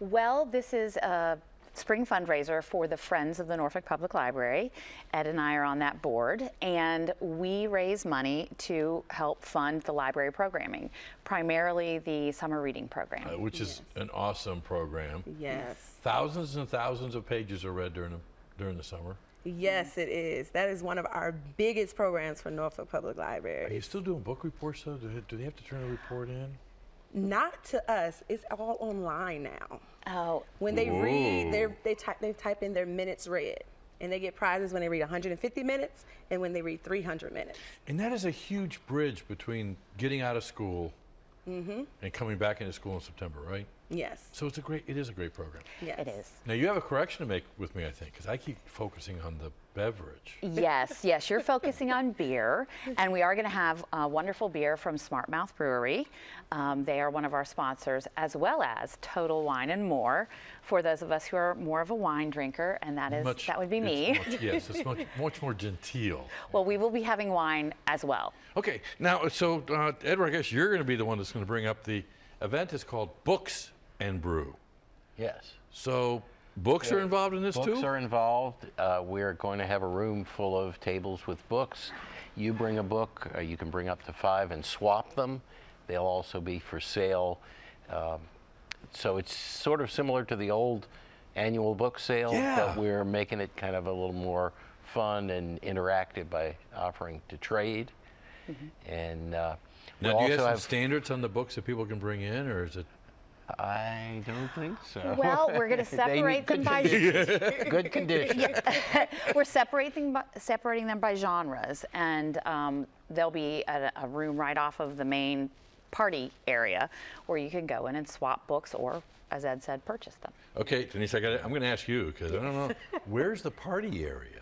Well, this is a spring fundraiser for the Friends of the Norfolk Public Library. Ed and I are on that board, and we raise money to help fund the library programming, primarily the summer reading program. Which is an awesome program. Yes. Thousands and thousands of pages are read during the summer. Yes, it is. That is one of our biggest programs for Norfolk Public Library. Are you still doing book reports though? Do they have to turn a report in? Not to us. It's all online now. Oh, When they Whoa. read, they type in their minutes read, and they get prizes when they read 150 minutes and when they read 300 minutes. And that is a huge bridge between getting out of school and coming back into school in September, right? Yes. So it is a great program. Yes. it is. Now you have a correction to make with me, I think, because I keep focusing on the beverage. Yes, you're focusing on beer, and we are going to have wonderful beer from Smart Mouth Brewery. They are one of our sponsors, as well as Total Wine and More for those of us who are more of a wine drinker, and that would be me. Yes, it's much more genteel. Well, we will be having wine as well. Okay, now, so Edward, I guess you're going to be the one that's going to bring up the event. Is called Books and Brew. Yes. So books are involved in this too? Books are involved. We're going to have a room full of tables with books. You bring a book, you can bring up to 5 and swap them. They'll also be for sale. So it's sort of similar to the old annual book sale, but we're making it kind of a little more fun and interactive by offering to trade. And Now, do you have some standards on the books that people can bring in, or is it? I don't think so. Well, we're going to separate them by good condition. we're separating them by genres, and there'll be a room right off of the main party area where you can go in and swap books, or, as Ed said, purchase them. Okay, Denise, I'm going to ask you because I don't know. Where's the party area?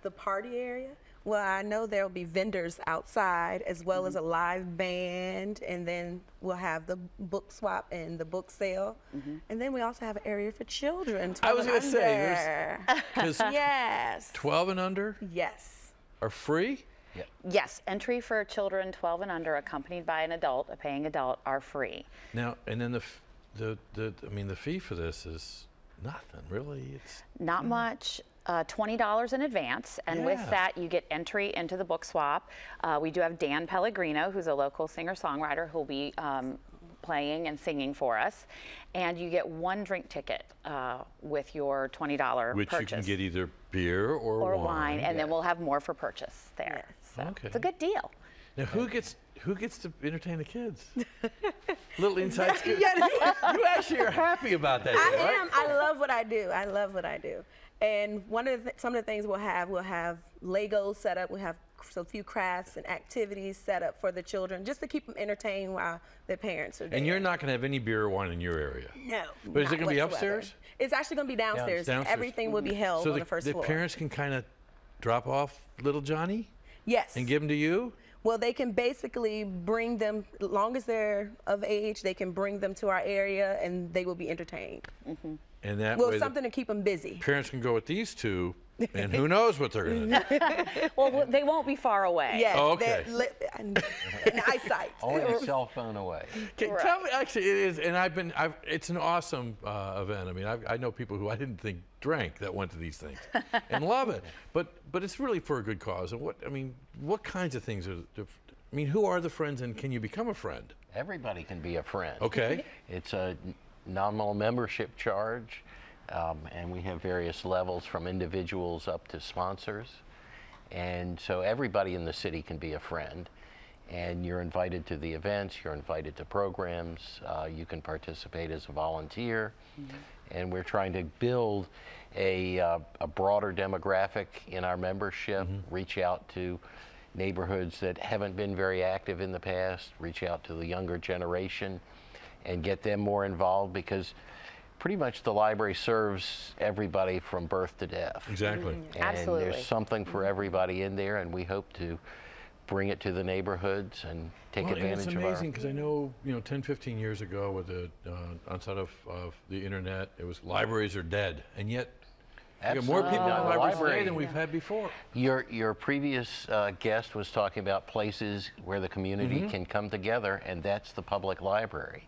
The party area? Well, I know there will be vendors outside as well as a live band, and then we'll have the book swap and the book sale. And then we also have an area for children. I was going to say, because yes. 12 and under Yes. are free? Yes, entry for children 12 and under, accompanied by an adult, a paying adult, are free. Now, and then the fee for this is nothing, really. It's Not much. $20 in advance, and with that you get entry into the book swap. We do have Dan Pellegrino, who's a local singer-songwriter, who'll be playing and singing for us, and you get one drink ticket with your $20 purchase. Which you can get either beer or wine, and then we'll have more for purchase there. So Okay. it's a good deal. Now, who gets to entertain the kids? Little inside scoop. Yes. You actually are happy about that, I right? am. I love what I do. I love what I do. And some of the things we'll have Legos set up. We'll have a few crafts and activities set up for the children, just to keep them entertained while their parents are there. And you're not going to have any beer or wine in your area? No. But is it going to be whatsoever. upstairs? It's actually going to be downstairs. Downstairs. Everything will be held So on the first the floor. parents can kind of drop off little Johnny Yes. and give him to you? Well, they can basically bring them, as long as they're of age, they can bring them to our area and they will be entertained. And that Well, way something to keep them busy. parents can go with these two, and who knows what they're going to do. Well, they won't be far away. Yes. Oh, okay. And eyesight. Only a cell phone away. Okay, tell me, actually, it is, and it's an awesome event. I mean, I know people who I didn't think drank that went to these things and love it. But it's really for a good cause. And what kinds of things who are the friends, and can you become a friend? Everybody can be a friend. Okay. It's a nominal membership charge, and we have various levels from individuals up to sponsors. And so everybody in the city can be a friend. And you're invited to the events, you're invited to programs, you can participate as a volunteer. And we're trying to build a broader demographic in our membership, reach out to neighborhoods that haven't been very active in the past, reach out to the younger generation and get them more involved, because pretty much the library serves everybody from birth to death. Exactly. And Absolutely. there's something for everybody in there, and we hope to bring it to the neighborhoods and take advantage it's of amazing because I know, 10, 15 years ago with the onset of the internet, it was libraries are dead, and yet we got more people in Absolutely. the libraries today Library. than we've had before. Your previous guest was talking about places where the community can come together, and that's the public library.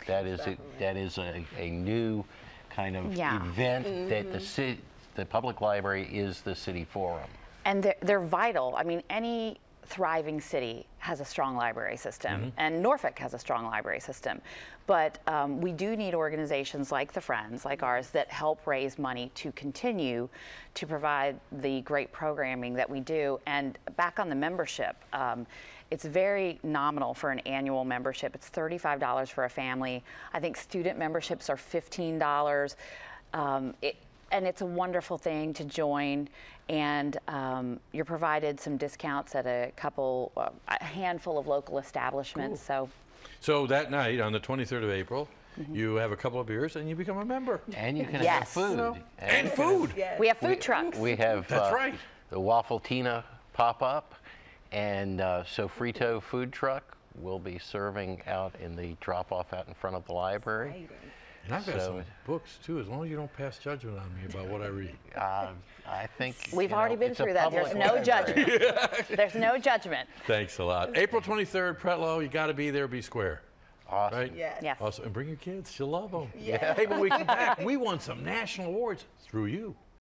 That is a new kind of Yeah. event that the public library is the city forum. And they're vital. I mean, any thriving city has a strong library system, and Norfolk has a strong library system. But we do need organizations like the Friends, like ours, that help raise money to continue to provide the great programming that we do. And back on the membership, it's very nominal for an annual membership. It's $35 for a family. I think student memberships are $15. And it's a wonderful thing to join, and you're provided some discounts at a handful of local establishments. So that night on the 23rd of April, you have a couple of beers and you become a member. And you can Yes. have food. And food. Yes. We have food trucks. We have That's right. the Waffle Tina pop-up, and Sofrito food truck will be serving out in the drop-off out in front of the library. And I've got So- some books too, as long as you don't pass judgment on me about what I read. I think We've you already know, been it's a through that. There's public no library. judgment. There's no judgment. Thanks a lot. April 23rd, Pretlow, you got to be there, be square. Awesome. Right? Yes. Yes. Also, and bring your kids, she'll love them. Yeah. Hey, when we come back, we won some national awards through you.